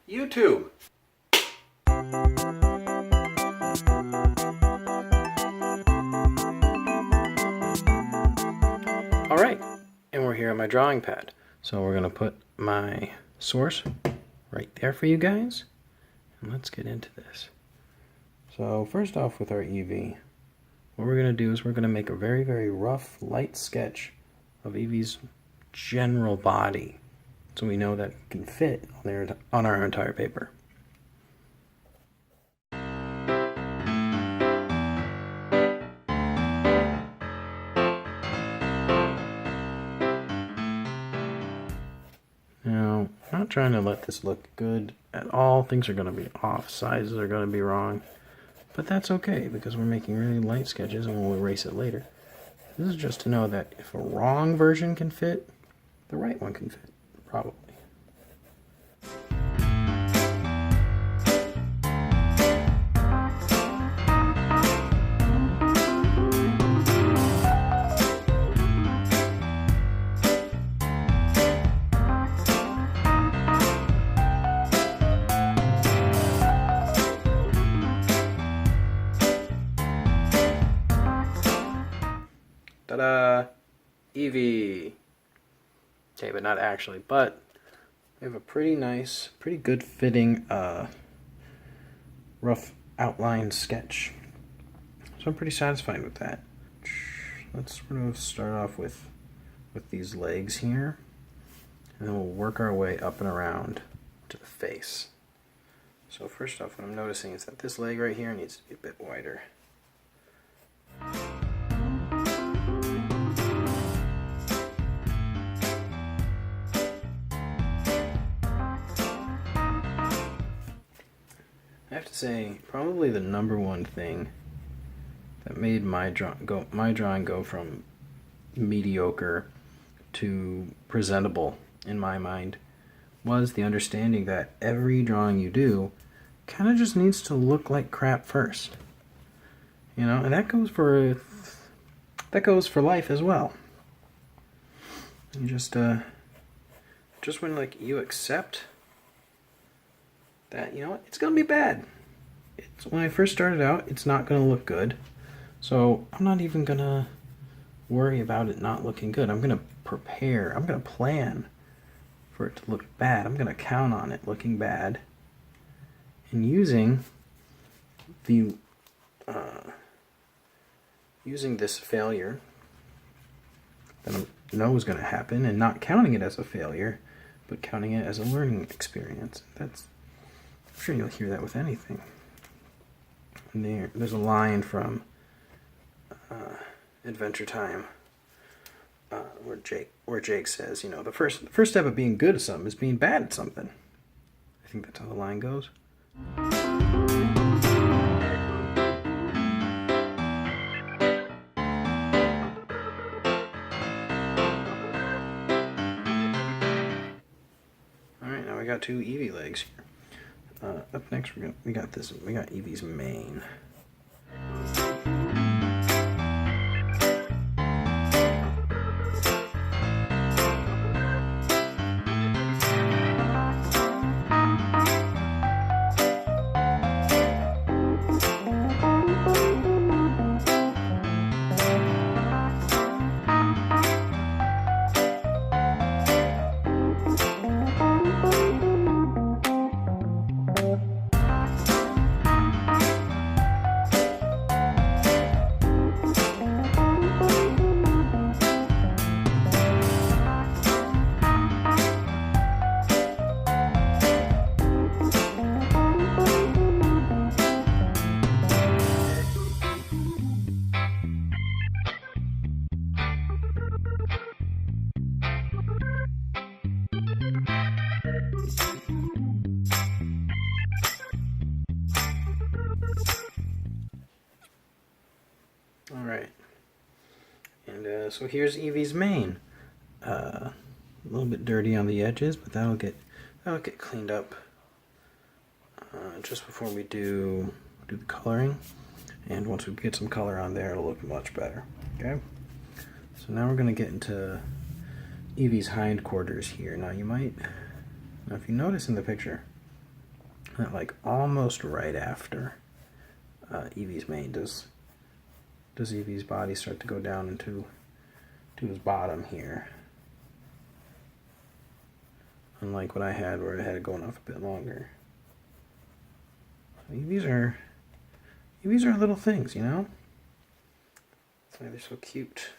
YouTube. Alright, and we're here on my drawing pad. So we're going to put my source right there for you guys. And let's get into this. So first off with our Eevee, what we're going to do is we're going to make a very, very rough, light sketch of Eevee's general body. So we know that it can fit on our entire paper. Now, I'm not trying to let this look good at all. Things are going to be off, sizes are going to be wrong. But that's okay, because we're making really light sketches and we'll erase it later. This is just to know that if a wrong version can fit, the right one can fit, probably. Ta-da! Eevee! Okay, but not actually, but we have a pretty nice, pretty good fitting rough outline sketch. So I'm pretty satisfied with that. Let's sort of start off with these legs here, and then we'll work our way up and around to the face. So first off, what I'm noticing is that this leg right here needs to be a bit wider. I have to say, probably the #1 thing that made my drawing go from mediocre to presentable in my mind was the understanding that every drawing you do kind of just needs to look like crap first. You know, and that goes for life as well. You just when like you accept that, you know what, it's gonna be bad. When I first started out, it's not gonna look good. So I'm not even gonna worry about it not looking good. I'm gonna prepare, I'm gonna plan for it to look bad. I'm gonna count on it looking bad. And using this failure that I know is gonna happen, and not counting it as a failure, but counting it as a learning experience. I'm sure you'll hear that with anything. And there's a line from Adventure Time where Jake says, you know, the first step of being good at something is being bad at something. I think that's how the line goes. All right, now we got 2 Eevee legs here. Up next, we got Eevee's mane. Alright, and so here's Eevee's mane. A little bit dirty on the edges, but that'll get cleaned up just before we do the coloring. And once we get some color on there, it'll look much better. Okay, so now we're going to get into Eevee's hindquarters here. Now if you notice in the picture, like almost right after Eevee's mane. Does Eevee's body start to go down into his bottom here? Unlike what I had, where I had it going off a bit longer. So Eevees are little things, you know? That's why they're so cute.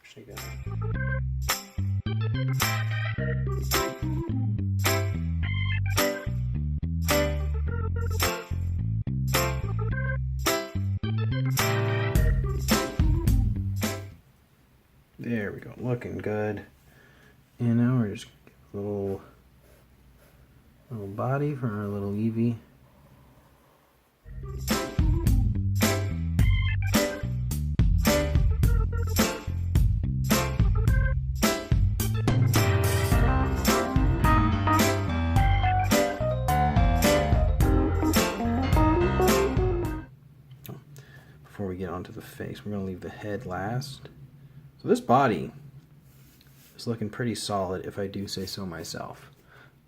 Actually, there we go, looking good. And now we're just a little body for our little Eevee. Before we get onto the face, we're going to leave the head last. So this body is looking pretty solid, if I do say so myself.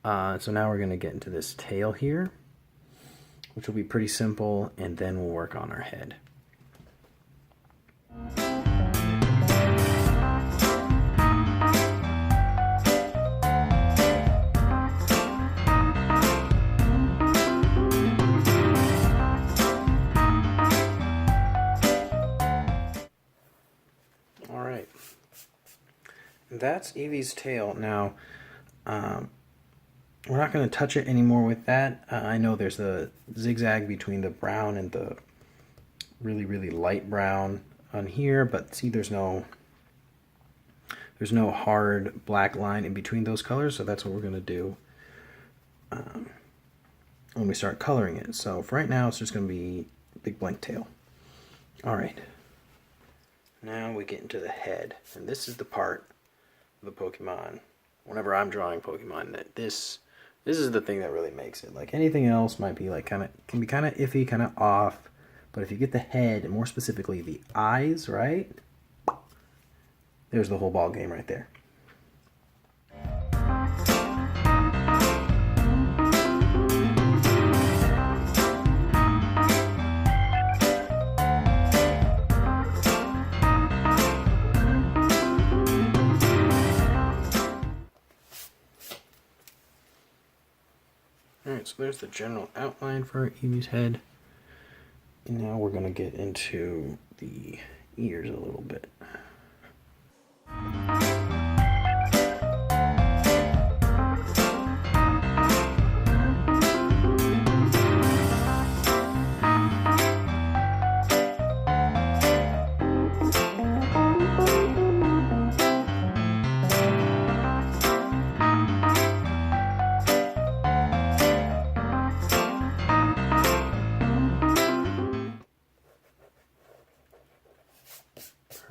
So now we're going to get into this tail here, which will be pretty simple, and then we'll work on our head. Alright, that's Eevee's tail. Now, we're not going to touch it anymore with that. I know there's a zigzag between the brown and the really, really light brown on here, but see, there's no hard black line in between those colors, so that's what we're going to do when we start coloring it. So for right now, it's just going to be a big blank tail. Alright, now we get into the head, and this is the part of the Pokemon, whenever I'm drawing Pokemon, that this is the thing that really makes it. Like anything else might be like can be kind of iffy, kind of off, but if you get the head, and more specifically the eyes, right? There's the whole ball game right there. Alright, so there's the general outline for Eevee's head. And now we're going to get into the ears a little bit.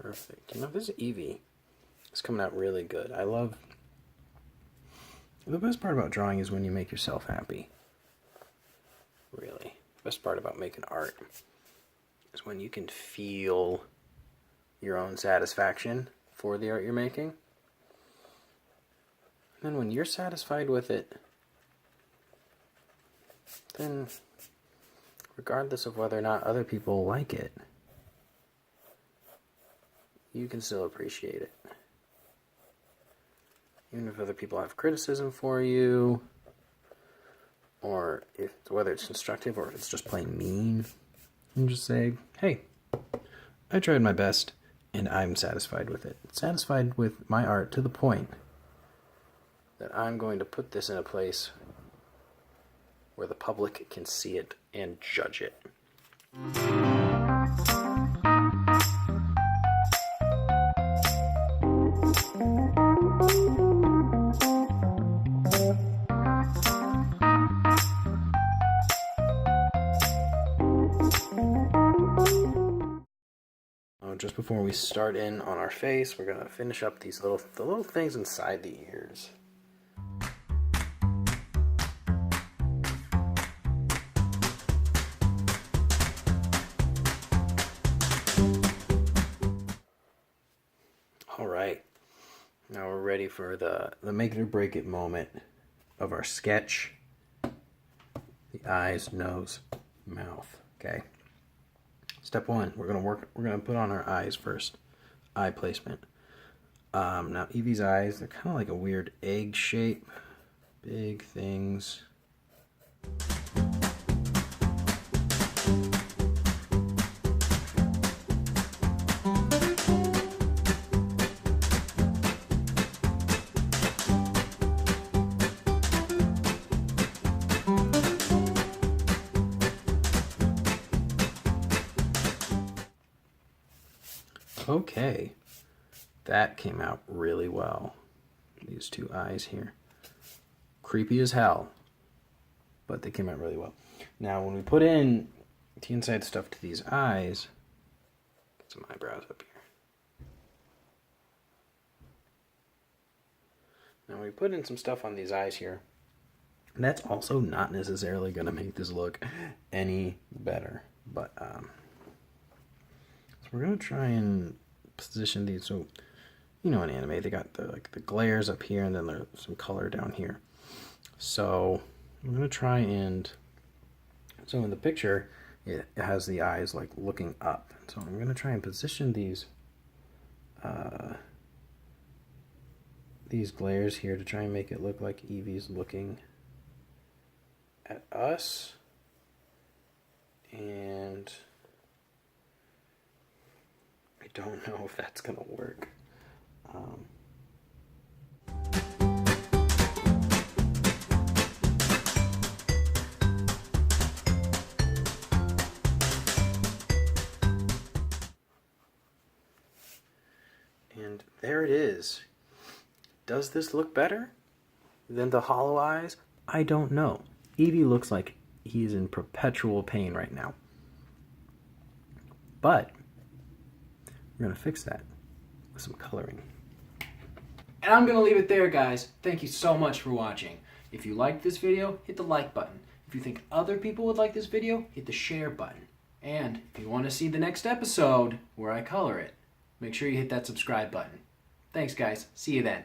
Perfect. You know, this Eevee is coming out really good. I love... The best part about drawing is when you make yourself happy. Really. The best part about making art is when you can feel your own satisfaction for the art you're making. And then when you're satisfied with it, then regardless of whether or not other people like it, you can still appreciate it. Even if other people have criticism for you, or whether it's constructive or if it's just plain mean, and just say, hey, I tried my best and I'm satisfied with it. Satisfied with my art to the point that I'm going to put this in a place where the public can see it and judge it. Just before we start in on our face, we're going to finish up the little things inside the ears. Alright, now we're ready for the make it or break it moment of our sketch. the eyes, nose, mouth. Okay. Step one, we're gonna put on our eyes first. Eye placement. Now Eevee's eyes, they're kind of like a weird egg shape. Big things. Okay, that came out really well. These two eyes here. Creepy as hell, but they came out really well. Now, when we put in the inside stuff to these eyes, get some eyebrows up here. Now, we put in some stuff on these eyes here, and that's also not necessarily going to make this look any better, but so we're going to try and position these. So, you know, in anime, they got the glares up here, and then there's some color down here. So I'm going to try and, so in the picture, it has the eyes like looking up. So I'm going to try and position these glares here to try and make it look like Eevee's looking at us. And I don't know if that's going to work. And there it is. Does this look better than the hollow eyes? I don't know. Eevee looks like he's in perpetual pain right now. But we're going to fix that with some coloring. And I'm going to leave it there, guys. Thank you so much for watching. If you liked this video, hit the like button. If you think other people would like this video, hit the share button. And if you want to see the next episode where I color it, make sure you hit that subscribe button. Thanks, guys. See you then.